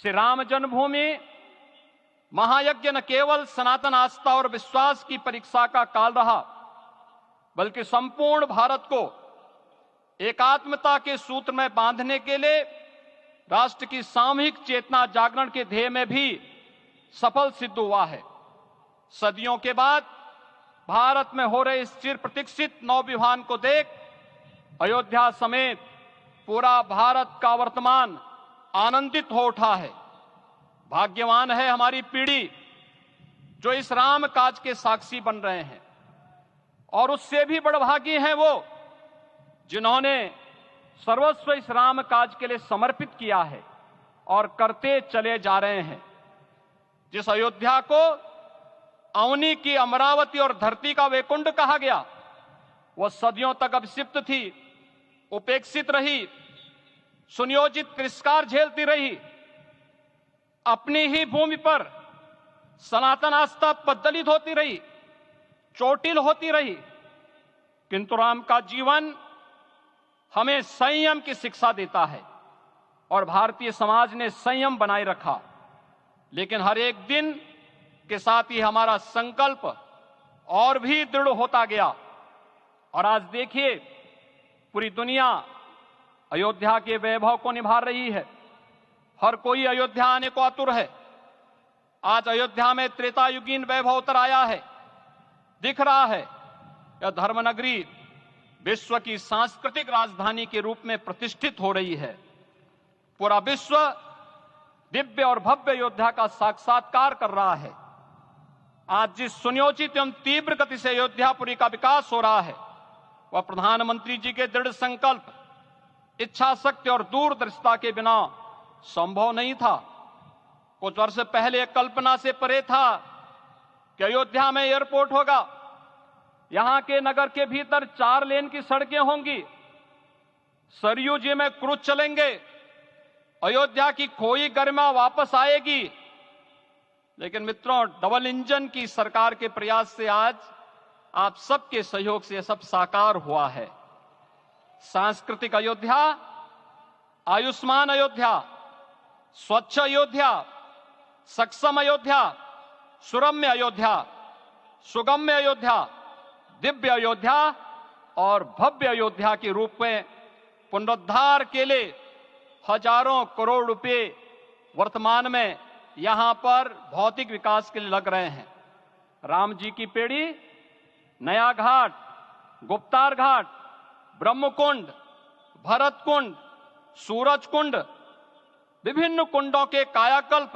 श्री राम जन्मभूमि महायज्ञ न केवल सनातन आस्था और विश्वास की परीक्षा का काल रहा, बल्कि संपूर्ण भारत को एकात्मता के सूत्र में बांधने के लिए राष्ट्र की सामूहिक चेतना जागरण के ध्येय में भी सफल सिद्ध हुआ है। सदियों के बाद भारत में हो रहे इस चिर प्रतीक्षित नवविवाह को देख अयोध्या समेत पूरा भारत का वर्तमान आनंदित हो उठा है। भाग्यवान है हमारी पीढ़ी जो इस राम काज के साक्षी बन रहे हैं, और उससे भी बड़भागी हैं वो जिन्होंने सर्वस्व इस राम काज के लिए समर्पित किया है और करते चले जा रहे हैं। जिस अयोध्या को अवनी की अमरावती और धरती का वैकुंठ कहा गया, वह सदियों तक अभिषिप्त थी, उपेक्षित रही, सुनियोजित तिरस्कार झेलती रही। अपनी ही भूमि पर सनातन आस्था पद्दलित होती रही, चोटिल होती रही, किंतु राम का जीवन हमें संयम की शिक्षा देता है और भारतीय समाज ने संयम बनाए रखा। लेकिन हर एक दिन के साथ ही हमारा संकल्प और भी दृढ़ होता गया, और आज देखिए पूरी दुनिया अयोध्या के वैभव को निभा रही है। हर कोई अयोध्या आने को आतुर है। आज अयोध्या में त्रेतायुगीन वैभव उतर आया है। दिख रहा है यह धर्मनगरी विश्व की सांस्कृतिक राजधानी के रूप में प्रतिष्ठित हो रही है। पूरा विश्व दिव्य और भव्य अयोध्या का साक्षात्कार कर रहा है। आज जिस सुनियोजित एवं तीव्र गति से अयोध्यापुरी का विकास हो रहा है, वह प्रधानमंत्री जी के दृढ़ संकल्प, इच्छा शक्ति और दूरदर्शिता के बिना संभव नहीं था। कुछ वर्ष पहले कल्पना से परे था कि अयोध्या में एयरपोर्ट होगा, यहां के नगर के भीतर 4 लेन की सड़कें होंगी, सरयू जी में क्रूज चलेंगे, अयोध्या की खोई गरिमा वापस आएगी। लेकिन मित्रों, डबल इंजन की सरकार के प्रयास से आज आप सबके सहयोग से यह सब साकार हुआ है। सांस्कृतिक अयोध्या, आयुष्मान अयोध्या, स्वच्छ अयोध्या, सक्षम अयोध्या, सुरम्य अयोध्या, सुगम्य अयोध्या, दिव्य अयोध्या और भव्य अयोध्या के रूप में पुनरुद्धार के लिए हजारों करोड़ रुपए वर्तमान में यहां पर भौतिक विकास के लिए लग रहे हैं। राम जी की पेड़ी, नया घाट, गुप्तार घाट, ब्रह्मकुंड, भरत कुंड, सूरज कुंड, विभिन्न कुंडों के कायाकल्प,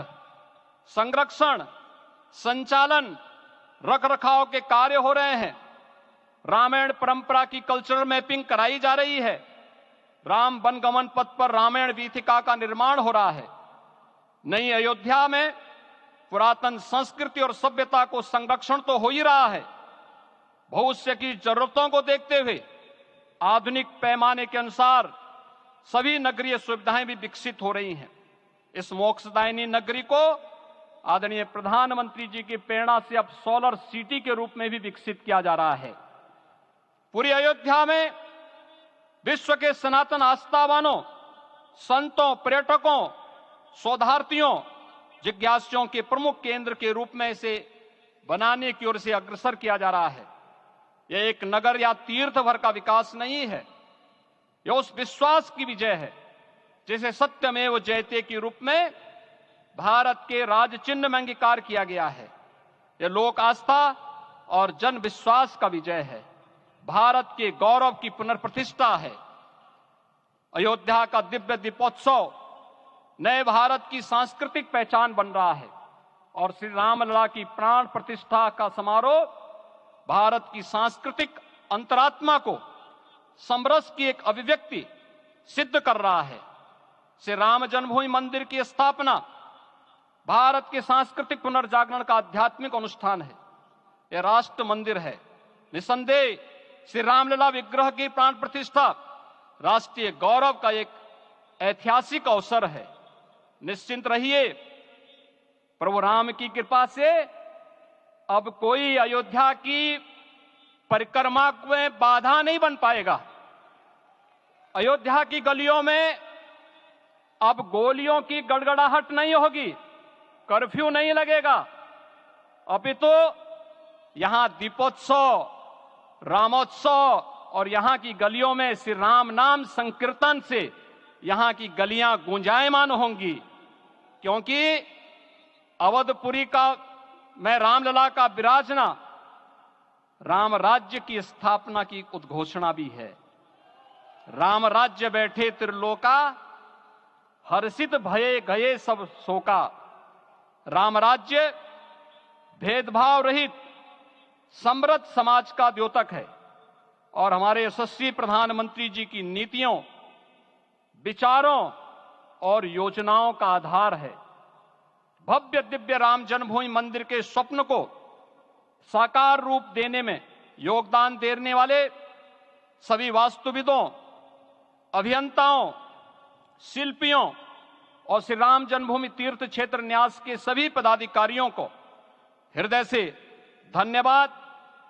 संरक्षण, संचालन, रखरखाव के कार्य हो रहे हैं। रामायण परंपरा की कल्चरल मैपिंग कराई जा रही है। राम वनगमन पथ पर रामायण वीथिका का निर्माण हो रहा है। नई अयोध्या में पुरातन संस्कृति और सभ्यता को संरक्षण तो हो ही रहा है, भविष्य की जरूरतों को देखते हुए आधुनिक पैमाने के अनुसार सभी नगरीय सुविधाएं भी विकसित हो रही हैं। इस मोक्षदायिनी नगरी को आदरणीय प्रधानमंत्री जी की प्रेरणा से अब सोलर सिटी के रूप में भी विकसित किया जा रहा है। पूरी अयोध्या में विश्व के सनातन आस्थावानों, संतों, पर्यटकों, शोधार्थियों, जिज्ञासुओं के प्रमुख केंद्र के रूप में इसे बनाने की ओर से अग्रसर किया जा रहा है। यह एक नगर या तीर्थ भर का विकास नहीं है, यह उस विश्वास की विजय है जिसे सत्यमेव जयते के रूप में भारत के राज चिन्ह में अंगीकार किया गया है। यह लोक आस्था और जन विश्वास का विजय है, भारत के गौरव की पुनर्प्रतिष्ठा है। अयोध्या का दिव्य दीपोत्सव नए भारत की सांस्कृतिक पहचान बन रहा है और श्री रामलला की प्राण प्रतिष्ठा का समारोह भारत की सांस्कृतिक अंतरात्मा को समरस की एक अभिव्यक्ति सिद्ध कर रहा है। श्री राम जन्मभूमि मंदिर की स्थापना भारत के सांस्कृतिक पुनर्जागरण का आध्यात्मिक अनुष्ठान है। यह राष्ट्र मंदिर है। निसंदेह श्री रामलला विग्रह की प्राण प्रतिष्ठा राष्ट्रीय गौरव का एक ऐतिहासिक अवसर है। निश्चिंत रहिए, प्रभु राम की कृपा से अब कोई अयोध्या की परिक्रमा में बाधा नहीं बन पाएगा। अयोध्या की गलियों में अब गोलियों की गड़गड़ाहट नहीं होगी, कर्फ्यू नहीं लगेगा, अपितु यहां दीपोत्सव, रामोत्सव और यहां की गलियों में श्री राम नाम संकीर्तन से यहां की गलियां गूंजायमान होंगी। क्योंकि अवधपुरी का मैं रामलला का विराजना राम राज्य की स्थापना की उद्घोषणा भी है। राम राज्य बैठे त्रिलोका, हर्षित भये गए सब शोका। राम राज्य भेदभाव रहित समृद्ध समाज का द्योतक है और हमारे यशस्वी प्रधानमंत्री जी की नीतियों, विचारों और योजनाओं का आधार है। भव्य दिव्य राम जन्मभूमि मंदिर के स्वप्न को साकार रूप देने में योगदान देने वाले सभी वास्तुविदों, अभियंताओं, शिल्पियों और श्री राम जन्मभूमि तीर्थ क्षेत्र न्यास के सभी पदाधिकारियों को हृदय से धन्यवाद